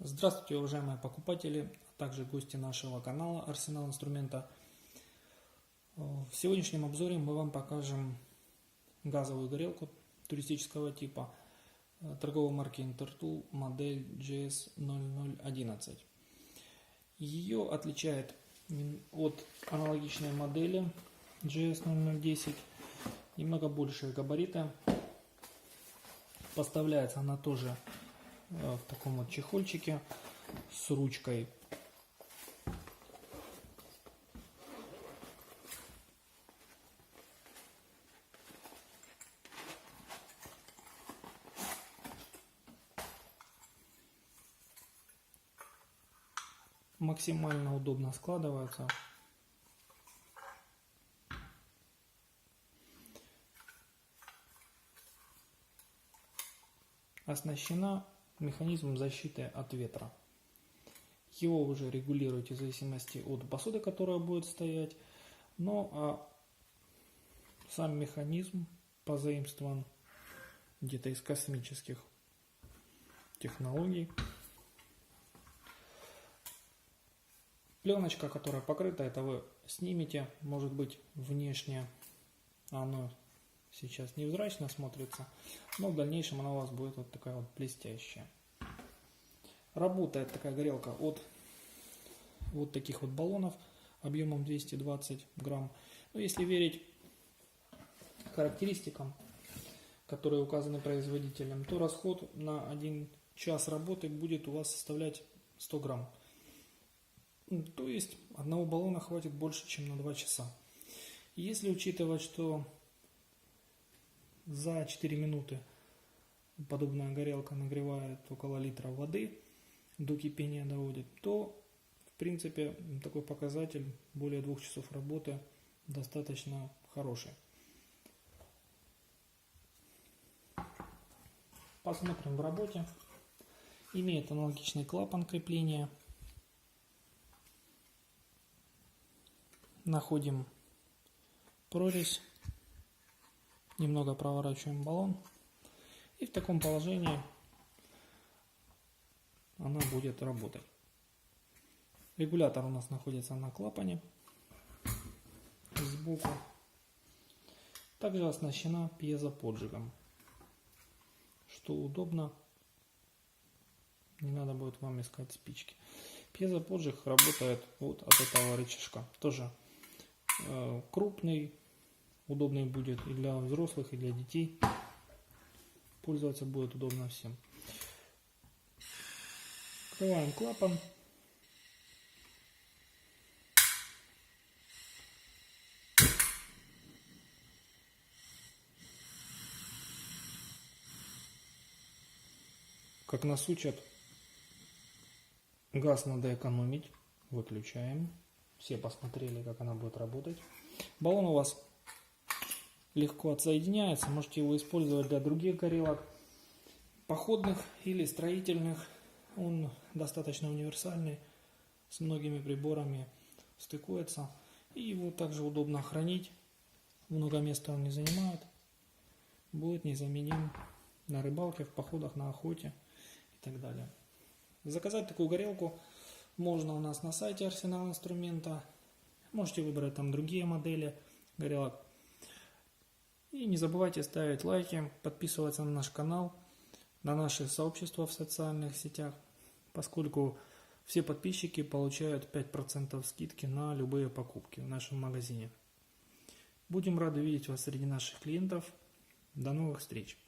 Здравствуйте, уважаемые покупатели, а также гости нашего канала Арсенал Инструмента. В сегодняшнем обзоре мы вам покажем газовую горелку туристического типа торговой марки Intertool модель GS0011. Ее отличает от аналогичной модели GS0010 немного большие габариты. Поставляется она тоже в таком вот чехольчике с ручкой. Максимально удобно складывается. Оснащена механизмом защиты от ветра. Его уже регулируете в зависимости от посуды, которая будет стоять. Но сам механизм позаимствован где-то из космических технологий. Пленочка, которая покрыта, это вы снимете. Может быть, внешне оно сейчас невзрачно смотрится, но в дальнейшем она у вас будет вот такая вот блестящая. Работает такая горелка от вот таких вот баллонов объемом 220 грамм. Но если верить характеристикам, которые указаны производителем, то расход на 1 час работы будет у вас составлять 100 грамм. То есть одного баллона хватит больше, чем на 2 часа. Если учитывать, что за 4 минуты подобная горелка нагревает около литра воды, до кипения доводит, то в принципе такой показатель более 2 часов работы достаточно хороший. Посмотрим в работе. Имеет аналогичный клапан крепления. Находим прорезь. Немного проворачиваем баллон. И в таком положении она будет работать. Регулятор у нас находится на клапане сбоку. Также оснащена пьезоподжигом, что удобно. Не надо будет вам искать спички. Пьезоподжиг работает вот от этого рычажка. Тоже крупный. Удобный будет и для взрослых, и для детей. Пользоваться будет удобно всем. Открываем клапан. Как нас учат, газ надо экономить. Выключаем. Все посмотрели, как она будет работать. Баллон у вас легко отсоединяется. Можете его использовать для других горелок, походных или строительных. Он достаточно универсальный, с многими приборами стыкуется. И его также удобно хранить. Много места он не занимает. Будет незаменим на рыбалке, в походах, на охоте и так далее. Заказать такую горелку можно у нас на сайте Арсенал Инструмента. Можете выбрать там другие модели горелок. И не забывайте ставить лайки, подписываться на наш канал, на наши сообщества в социальных сетях, поскольку все подписчики получают 5% скидки на любые покупки в нашем магазине. Будем рады видеть вас среди наших клиентов. До новых встреч!